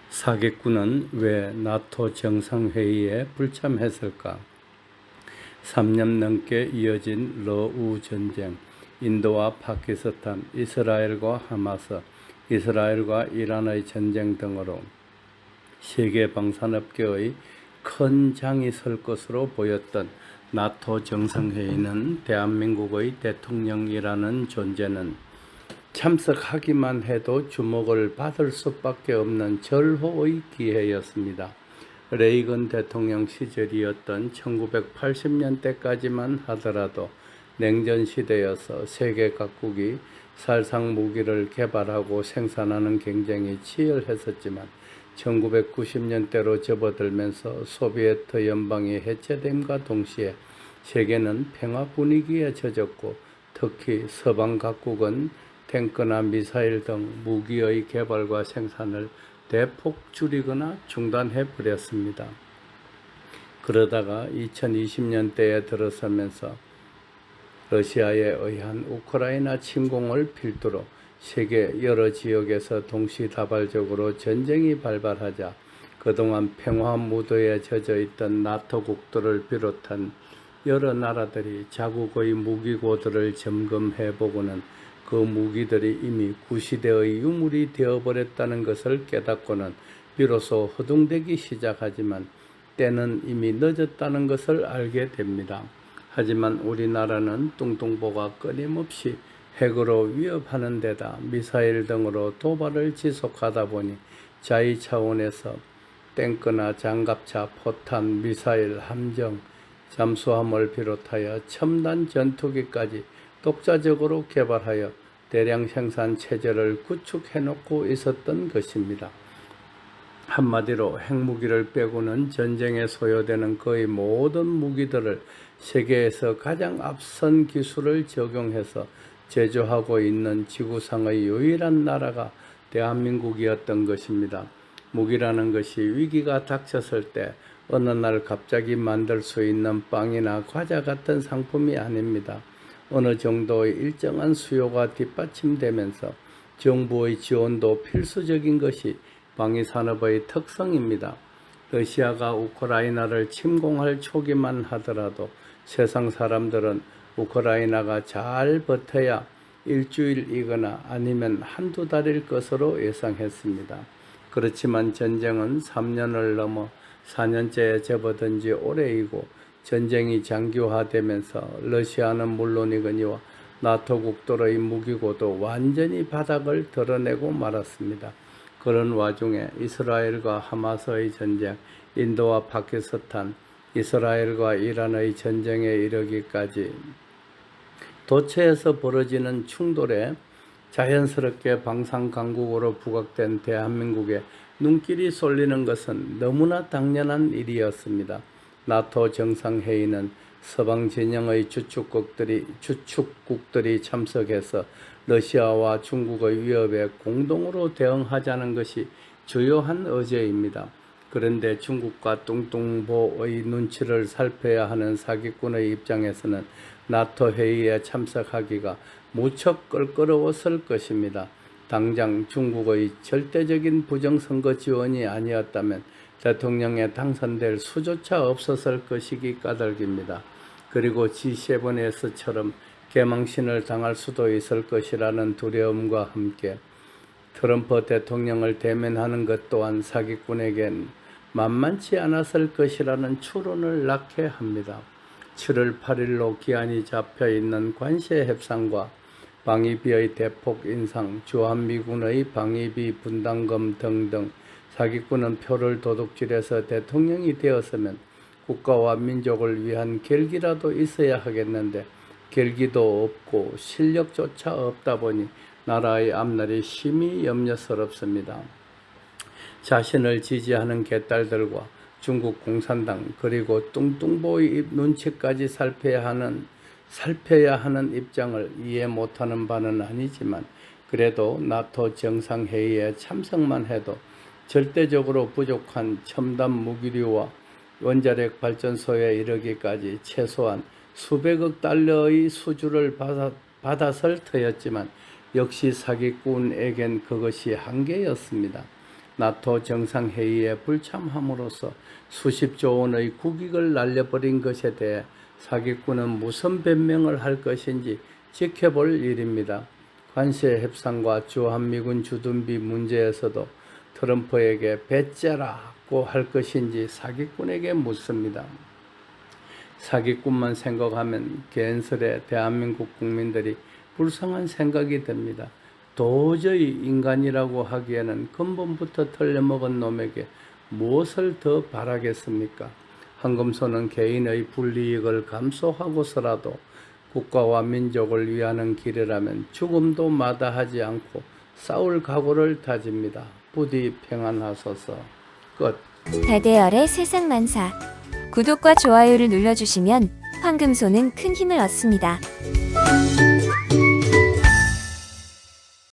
사기꾼은 왜 나토 정상회의에 불참했을까? 3년 넘게 이어진 러우 전쟁, 인도와 파키스탄, 이스라엘과 하마스, 이스라엘과 이란의 전쟁 등으로 세계 방산업계의 큰 장이 설 것으로 보였던 나토 정상회의는 대한민국의 대통령이라는 존재는 참석하기만 해도 주목을 받을 수밖에 없는 절호의 기회였습니다. 레이건 대통령 시절이었던 1980년대까지만 하더라도 냉전 시대여서 세계 각국이 살상 무기를 개발하고 생산하는 경쟁이 치열했었지만 1990년대로 접어들면서 소비에트 연방이 해체됨과 동시에 세계는 평화 분위기에 젖었고 특히 서방 각국은 탱크나 미사일 등 무기의 개발과 생산을 대폭 줄이거나 중단해 버렸습니다. 그러다가 2020년대에 들어서면서 러시아에 의한 우크라이나 침공을 필두로 세계 여러 지역에서 동시다발적으로 전쟁이 발발하자 그동안 평화 무드에 젖어있던 나토국들을 비롯한 여러 나라들이 자국의 무기고들을 점검해보고는 그 무기들이 이미 구시대의 유물이 되어버렸다는 것을 깨닫고는 비로소 허둥대기 시작하지만 때는 이미 늦었다는 것을 알게 됩니다. 하지만 우리나라는 뚱뚱보가 끊임없이 핵으로 위협하는 데다 미사일 등으로 도발을 지속하다 보니 자위 차원에서 탱크나 장갑차, 포탄, 미사일, 함정, 잠수함을 비롯하여 첨단 전투기까지 독자적으로 개발하여 대량 생산 체제를 구축해놓고 있었던 것입니다. 한마디로 핵무기를 빼고는 전쟁에 소요되는 거의 모든 무기들을 세계에서 가장 앞선 기술을 적용해서 제조하고 있는 지구상의 유일한 나라가 대한민국이었던 것입니다. 무기라는 것이 위기가 닥쳤을 때 어느 날 갑자기 만들 수 있는 빵이나 과자 같은 상품이 아닙니다. 어느 정도의 일정한 수요가 뒷받침되면서 정부의 지원도 필수적인 것이 방위산업의 특성입니다. 러시아가 우크라이나를 침공할 초기만 하더라도 세상 사람들은 우크라이나가 잘 버텨야 일주일이거나 아니면 한두 달일 것으로 예상했습니다. 그렇지만 전쟁은 3년을 넘어 4년째에 접어든 지 오래이고 전쟁이 장기화되면서 러시아는 물론이거니와 나토국들의 무기고도 완전히 바닥을 드러내고 말았습니다. 그런 와중에 이스라엘과 하마스의 전쟁, 인도와 파키스탄, 이스라엘과 이란의 전쟁에 이르기까지 도처에서 벌어지는 충돌에 자연스럽게 방산강국으로 부각된 대한민국에 눈길이 쏠리는 것은 너무나 당연한 일이었습니다. 나토 정상회의는 서방 진영의 주축국들이 참석해서 러시아와 중국의 위협에 공동으로 대응하자는 것이 주요한 의제입니다. 그런데 중국과 뚱뚱보의 눈치를 살펴야 하는 사기꾼의 입장에서는 나토 회의에 참석하기가 무척 껄끄러웠을 것입니다. 당장 중국의 절대적인 부정선거 지원이 아니었다면 대통령에 당선될 수조차 없었을 것이기 까닭입니다. 그리고 G7에서처럼 개망신을 당할 수도 있을 것이라는 두려움과 함께 트럼프 대통령을 대면하는 것 또한 사기꾼에겐 만만치 않았을 것이라는 추론을 낳게 합니다. 7월 8일로 기한이 잡혀있는 관세 협상과 방위비의 대폭 인상, 주한미군의 방위비 분담금 등등 사기꾼은 표를 도둑질해서 대통령이 되었으면 국가와 민족을 위한 결기라도 있어야 하겠는데 결기도 없고 실력조차 없다 보니 나라의 앞날이 심히 염려스럽습니다. 자신을 지지하는 개딸들과 중국 공산당 그리고 뚱뚱보의 눈치까지 살펴야 하는 입장을 이해 못하는 바는 아니지만 그래도 나토 정상회의에 참석만 해도 절대적으로 부족한 첨단 무기류와 원자력 발전소에 이르기까지 최소한 수백억 달러의 수주를 받았을 터였지만 역시 사기꾼에겐 그것이 한계였습니다. 나토 정상회의에 불참함으로써 수십조 원의 국익을 날려버린 것에 대해 사기꾼은 무슨 변명을 할 것인지 지켜볼 일입니다. 관세 협상과 주한미군 주둔비 문제에서도 트럼프에게 배째라고 할 것인지 사기꾼에게 묻습니다. 사기꾼만 생각하면 괜스레 대한민국 국민들이 불쌍한 생각이 듭니다. 도저히 인간이라고 하기에는 근본부터 털려먹은 놈에게 무엇을 더 바라겠습니까? 황금소는 개인의 불이익을 감수하고서라도 국가와 민족을 위하는 길이라면 죽음도 마다하지 않고 싸울 각오를 다집니다. 부디 평안하소서. 끝. 달대열의 세상만사. 구독과 좋아요를 눌러주시면 황금소는 큰 힘을 얻습니다.